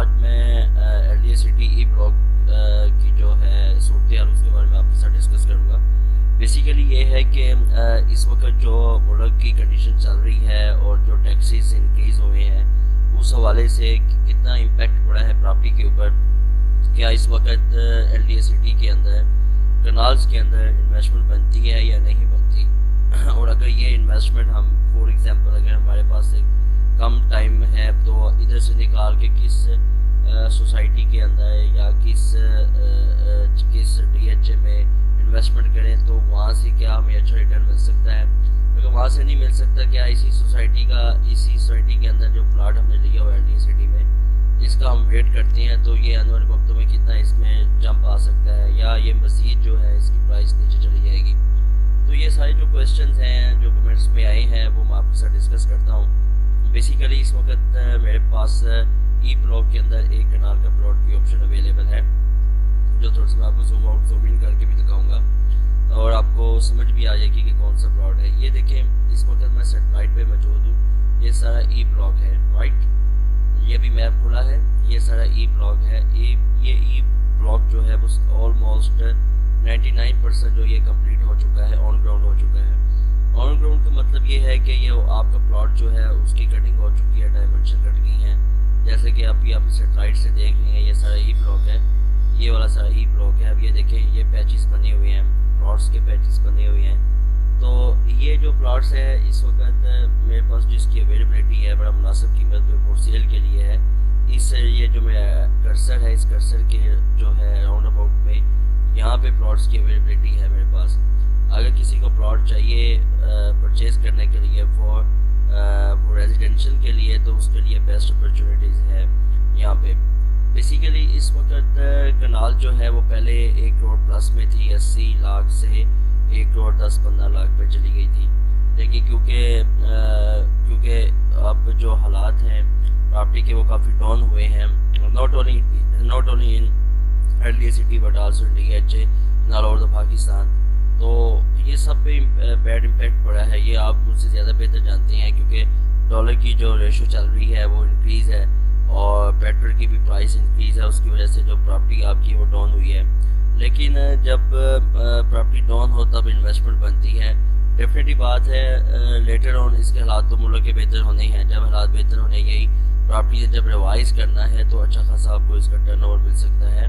आज मैं LDA city E block की जो है सूरत हाल उसके बारे में आपके साथ डिस्कस करूँगा। बेसिकली ये है कि इस वक्त जो मुल्क की कंडीशन चल रही है और जो टैक्सेस इंक्रीज़ हुए हैं उस हवाले से कितना इम्पेक्ट पड़ा है प्रॉपर्टी के ऊपर। क्या इस वक्त एलडीए सिटी के अंदर कनाल्स के अंदर इन्वेस्टमेंट बनती है या नहीं बनती और अगर ये इन्वेस्टमेंट हम फॉर एग्जांपल अगर हमारे पास एक कम टाइम है तो इधर से निकाल के किस सोसाइटी के अंदर या किस डीएचए में इन्वेस्टमेंट करें तो वहाँ से क्या हमें अच्छा रिटर्न मिल सकता है। अगर वहाँ से नहीं मिल सकता, क्या इसी सोसाइटी के अंदर जो प्लाट हमने लिया हुआ है एलडीए सिटी में इसका हम वेट करते हैं तो ये आने वाले वक्तों में कितना इसमें जंप आ सकता है या ये मज़ीद जो है इसकी प्राइस नीचे चली जाएगी। तो ये सारे जो क्वेश्चंस हैं जो कमेंट्स में आए हैं वो मैं आपके साथ डिस्कस करता हूँ। बेसिकली इस वक्त मेरे पास ई ब्लॉक के अंदर एक कनाल का प्लॉट की ऑप्शन अवेलेबल है जो थोड़ा सा मैं आपको जूम आउट जूम इन करके भी दिखाऊंगा और आपको समझ भी आ जाएगी कि कौन सा प्लॉट है। ये देखें, इस वक्त मैं सेटेलाइट पे मौजूद हूँ। ये सारा ई ब्लॉक है, राइट। ये भी मैप खुला है, ये सारा ई ब्लॉक है। ये ई ब्लॉक जो है वो ऑलमोस्ट 99% जो ये कंप्लीट हो चुका है, ऑन ग्राउंड हो चुका है। ऑन ग्राउंड का मतलब ये है कि ये आपका प्लॉट जो है उसकी कटिंग हो चुकी है, डायमेंशन कट गई हैं। जैसे कि अभी आप सेटेलाइट से देख रहे हैं, ये सारा ई ब्लॉक है, ये वाला सारा ई ब्लॉक है। अब ये देखें, ये पैचेस बने हुए हैं, प्लॉट्स के पैचेस बने हुए हैं। तो ये जो प्लॉट्स है इस वक्त मेरे पास जिसकी अवेलेबिलिटी है बड़ा मुनासिब कीमत पे फॉर सेल के लिए है। इस ये जो मेरा कर्सर है, इस कर्सर के जो है राउंड अबाउट में यहाँ पे प्लॉट्स की अवेलेबिलिटी है मेरे पास। अगर किसी को प्लॉट चाहिए परचेज करने के लिए फॉर रेजिडेंशियल के लिए तो उसके लिए बेस्ट अपॉर्चुनिटीज़ है यहाँ पे। बेसिकली इस वक्त कनाल जो है वो पहले 1 करोड़ प्लस में थी, 80 लाख से 1 करोड़ 10-15 लाख पे चली गई थी। लेकिन क्योंकि अब जो हालात हैं प्रॉपर्टी के वो काफ़ी डाउन हुए हैं, not only in LDA city but also in DHA in all over the Pakistan. तो ये सब पे बैड इम्पैक्ट पड़ा है। ये आप मुझसे ज़्यादा बेहतर जानते हैं क्योंकि डॉलर की जो रेशो चल रही है वो इंक्रीज़ है और पेट्रोल की भी प्राइस इंक्रीज़ है, उसकी वजह से जो प्रॉपर्टी आपकी वो डाउन हुई है। लेकिन जब प्रॉपर्टी डाउन हो तब इन्वेस्टमेंट बनती है। डेफिनेटली बात है लेटर ऑन इसके हालात तो मुल्क के बेहतर होने हैं। जब हालात बेहतर होने यही प्रॉपर्टी जब रिवाइज करना है तो अच्छा खासा आपको इसका टर्नओवर मिल सकता है,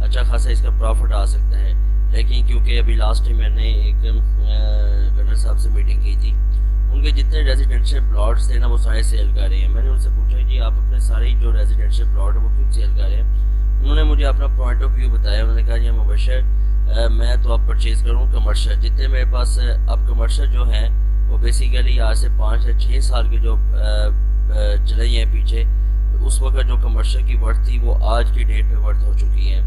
अच्छा खासा इसका प्रॉफिट आ सकता है। लेकिन क्योंकि अभी लास्ट टाइम मैंने एक गवर्नर साहब से मीटिंग की थी, उनके जितने रेजिडेंशियल प्लॉट्स थे ना वो सारे सेल कर रहे हैं। मैंने उनसे पूछा जी आप अपने सारे जो रेजिडेंशियल प्लॉट है वो क्यों सेल कर रहे हैं। उन्होंने मुझे अपना पॉइंट ऑफ व्यू बताया। उन्होंने कहा जी मुबशर मैं तो अब परचेज़ करूँ कमर्शियल। जितने मेरे पास अब कमर्शियल जो हैं वो बेसिकली आज से 5 या 6 साल के जो चले हैं पीछे, उस वक्त जो कमर्शियल की वर्थ थी वो आज की डेट पे वर्थ हो चुकी है।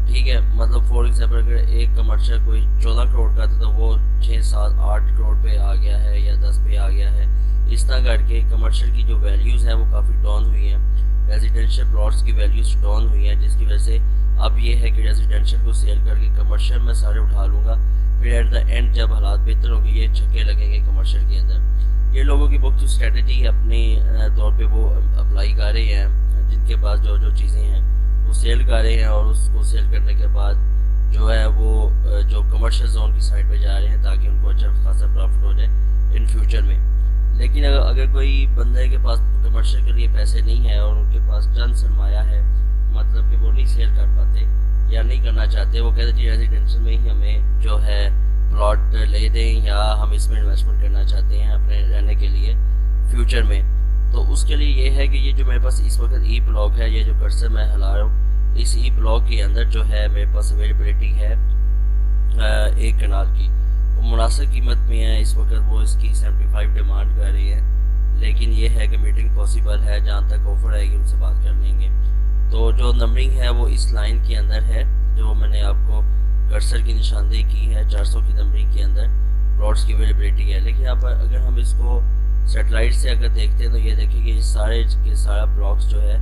ठीक है, मतलब फॉर एग्जाम्पल अगर एक कमर्शियल कोई 14 करोड़ का था तो वो 6, 7, 8 करोड़ पे आ गया है या 10 पे आ गया है। इस तरह करके कमर्शियल की जो वैल्यूज़ हैं वो काफ़ी डाउन हुई हैं। रेजिडेंशियल प्लॉट्स की वैल्यूज़ डाउन हुई हैं, जिसकी वजह से अब ये है कि रेजिडेंशियल को सेल करके कमर्शियल में सारे उठा लूँगा। फिर एट द एंड जब हालात बेहतर होंगे ये छक्के लगेंगे कमर्शियल के अंदर। ये लोगों की बहुत स्ट्रेटजी अपनी तौर पर वो अप्लाई कर रहे हैं, जिनके पास जो जो चीज़ें हैं वो सेल कर रहे हैं और उसको सेल करने के बाद जो है वो जो कमर्शियल जोन की साइड पे जा रहे हैं ताकि उनको अच्छा खासा प्रॉफिट हो जाए इन फ्यूचर में। लेकिन अगर कोई बंदे के पास कमर्शियल के लिए पैसे नहीं है और उनके पास चंद सरमाया है, मतलब कि वो नहीं सेल कर पाते या नहीं करना चाहते, वो कहते जी रेजिडेंशियल में ही हमें जो है प्लॉट ले दें या हम इसमें इन्वेस्टमेंट करना चाहते हैं अपने रहने के लिए फ्यूचर में। तो उसके लिए ये है कि ये जो मेरे पास इस वक्त ई ब्लॉक है, ये जो कर्सर मैं हिला रहा हूँ, इस ई ब्लॉक के अंदर जो है मेरे पास अवेलेबिलिटी है एक कनाल की, वो मुनासिब कीमत में है। इस वक्त वो इसकी 75 डिमांड कर रही है। लेकिन ये है कि मीटिंग पॉसिबल है, जहाँ तक ऑफर आएगी उनसे बात कर लेंगे। तो जो नंबरिंग है वो इस लाइन के अंदर है जो मैंने आपको कर्सर की निशानदेही की है। 400 की नंबरिंग के अंदर प्लॉट्स की अवेलेबिलिटी है। लेकिन यहाँ पर अगर हम इसको सेटेलाइट से अगर देखते हैं तो ये देखेंगे ये सारे के सारा ब्लॉक्स जो है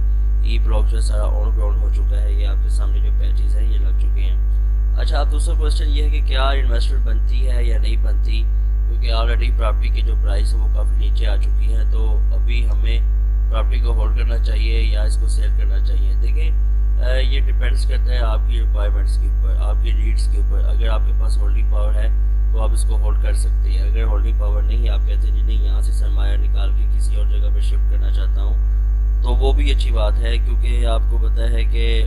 ई ब्लॉक जो है सारा ऑन ग्राउंड हो चुका है। ये आपके सामने जो पैचेज हैं ये लग चुके हैं। अच्छा, अब दूसरा क्वेश्चन ये है कि क्या इन्वेस्टमेंट बनती है या नहीं बनती, क्योंकि ऑलरेडी प्रॉपर्टी की जो प्राइस है वो काफ़ी नीचे आ चुकी है। तो अभी हमें प्रॉपर्टी को होल्ड करना चाहिए या इसको सेल करना चाहिए। देखिए ये डिपेंड्स करता है आपकी रिक्वायरमेंट्स के ऊपर, आपकी नीड्स के ऊपर। अगर आपके पास होल्डिंग पावर है तो आप इसको होल्ड कर सकते हैं। अगर होल्डिंग पावर नहीं है, आप कहते हैं जी नहीं यहाँ से सरमाया निकाल के किसी और जगह पे शिफ्ट करना चाहता हूँ, तो वो भी अच्छी बात है, क्योंकि आपको पता है कि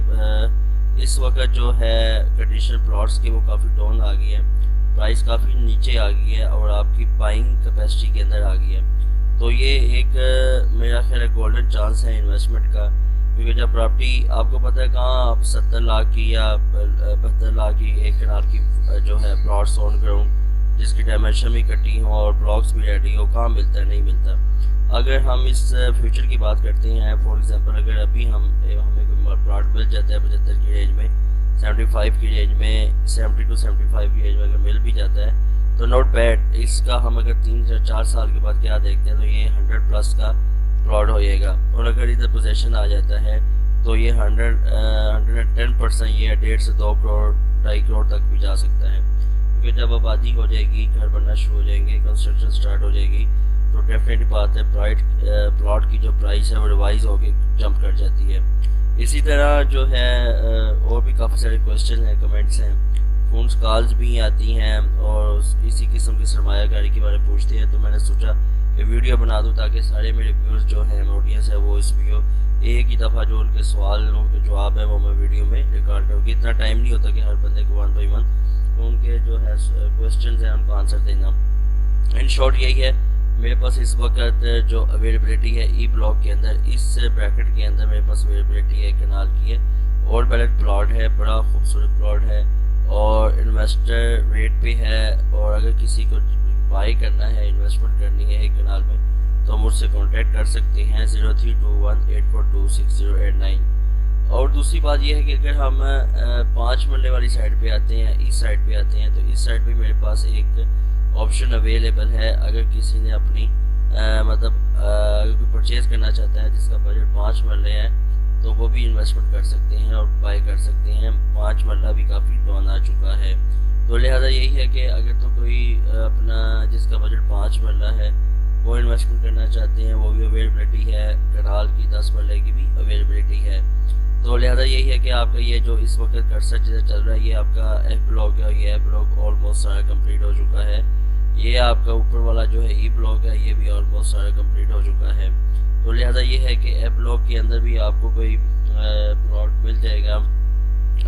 इस वक्त जो है कंडीशन प्लॉट्स की वो काफ़ी डाउन आ गई है, प्राइस काफ़ी नीचे आ गई है और आपकी बाइंग कैपेसिटी के अंदर आ गई है। तो ये एक मेरा ख्याल है गोल्डन चांस है इन्वेस्टमेंट का, क्योंकि जब प्रॉपर्टी आपको पता है कहाँ आप 70 लाख की या 72 लाख की एक कनाल की जो है प्लॉट्स ऑन ग्राउंड जिसकी डायमेंशन भी कटी हो और ब्लॉक्स भी रेडी हो, कहाँ मिलता है, नहीं मिलता। अगर हम इस फ्यूचर की बात करते हैं, फॉर एग्जांपल अगर अभी हमें कोई प्लॉट मिल जाता है 75 की रेंज में, 75 की रेंज में, 70 to 75 की रेंज में अगर मिल भी जाता है तो नॉट बैड। इसका हम अगर 3-4 साल के बाद क्या देखते हैं तो ये 100+ का प्लॉट हो जाएगा। और अगर इधर पोजेशन आ जाता है तो ये 110% ये 1.5 से 2 करोड़ 2.5 करोड़ तक भी जा सकता है, क्योंकि जब आबादी हो जाएगी, घर बनना शुरू हो जाएंगे, कंस्ट्रक्शन स्टार्ट हो जाएगी, तो डेफिनेटली बात है प्लॉट की जो प्राइस है वो रिवाइज होके जंप कर जाती है। इसी तरह जो है और भी काफ़ी सारे क्वेश्चन हैं, कमेंट्स हैं, फ़ोन्स कॉल्स भी आती हैं और इसी किस्म की सरमायाकारी के बारे में पूछते हैं। तो मैंने सोचा कि वीडियो बना दूं ताकि सारे मेरे व्यूअर्स जो हैं, ऑडियंस है, वो इस वीडियो एक ही दफ़ा जो उनके सवालों के जवाब है वो मैं वीडियो में रिकॉर्ड करूँ। इतना टाइम नहीं होता कि हर बंदे को 1 by 1 उनके जो है क्वेश्चन हैं उनको आंसर देना। इन शॉर्ट यही है, मेरे पास इस वक्त जो अवेलेबिलिटी है ई ब्लॉक के अंदर, इस ब्रैकेट के अंदर मेरे पास अवेलेबिलिटी है कनाल की है, और बैलेट प्लॉट है, बड़ा खूबसूरत प्लॉट है और इन्वेस्टर रेट पे है। और अगर किसी को बाई करना है, इन्वेस्टमेंट करनी है एक कनाल में, तो मुझसे कांटेक्ट कर सकते हैं 0321842608 और दूसरी बात यह है कि अगर हम 5 मरले वाली साइड पे आते हैं, इस साइड पे आते हैं, तो इस साइड पे मेरे पास एक ऑप्शन अवेलेबल है। अगर किसी ने अपनी अगर कोई परचेज करना चाहता है जिसका बजट 5 मरले है, तो वो भी इन्वेस्टमेंट कर सकते हैं और बाई कर सकते हैं। 5 मरला भी काफ़ी डाउन आ चुका है, तो लिहाजा यही है कि अगर तो कोई अपना जिसका बजट 5 मरला है वो इन्वेस्टमेंट करना चाहते हैं, वो भी अवेलेबिलिटी है। कनाल की 10 मरले की भी अवेलेबिलिटी है। तो लिहाजा यही है कि आपका ये जो इस वक्त कर्सर जिधर चल रहा है, ये आपका एफ ब्लॉक है, ये एफ ब्लॉक ऑलमोस्ट सारा कंप्लीट हो चुका है। ये आपका ऊपर वाला जो है ई ब्लॉक है, ये भी ऑलमोस्ट सारा कंप्लीट हो चुका है। तो लिहाजा ये है कि एफ ब्लॉक के अंदर भी आपको कोई प्लॉट मिल जाएगा।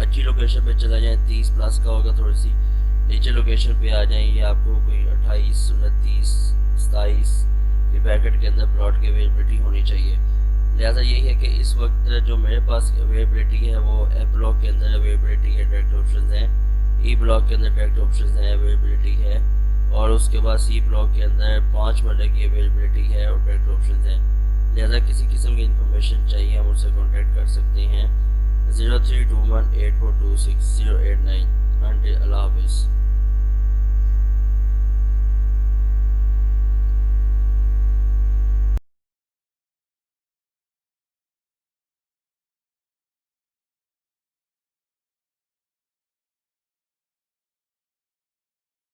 अच्छी लोकेशन पे चला जाए, 30+ का होगा, थोड़ी सी नीचे लोकेशन पे आ जाए, ये आपको कोई 28, 29, 27 के ब्रैकेट के अंदर प्लॉट की अवेलेबिलिटी होनी चाहिए। लिहाजा यही है कि इस वक्त जो मेरे पास अवेलेबिलिटी है वो एफ ब्लॉक के अंदर अवेलेबिलिटी है, डायरेक्ट ऑप्शन है, ई ब्लॉक के अंदर डायरेक्ट ऑप्शन है, अवेलेबिलिटी है, और उसके बाद सी ब्लॉक के अंदर 5 मरले की अवेलेबिलिटी है और डायरेक्ट ऑप्शन है। लिहाजा किसी किस्म की इन्फॉर्मेशन चाहिए हम मुझसे कॉन्टेक्ट कर सकते हैं 0321842608 अल्लाह हाफिज़।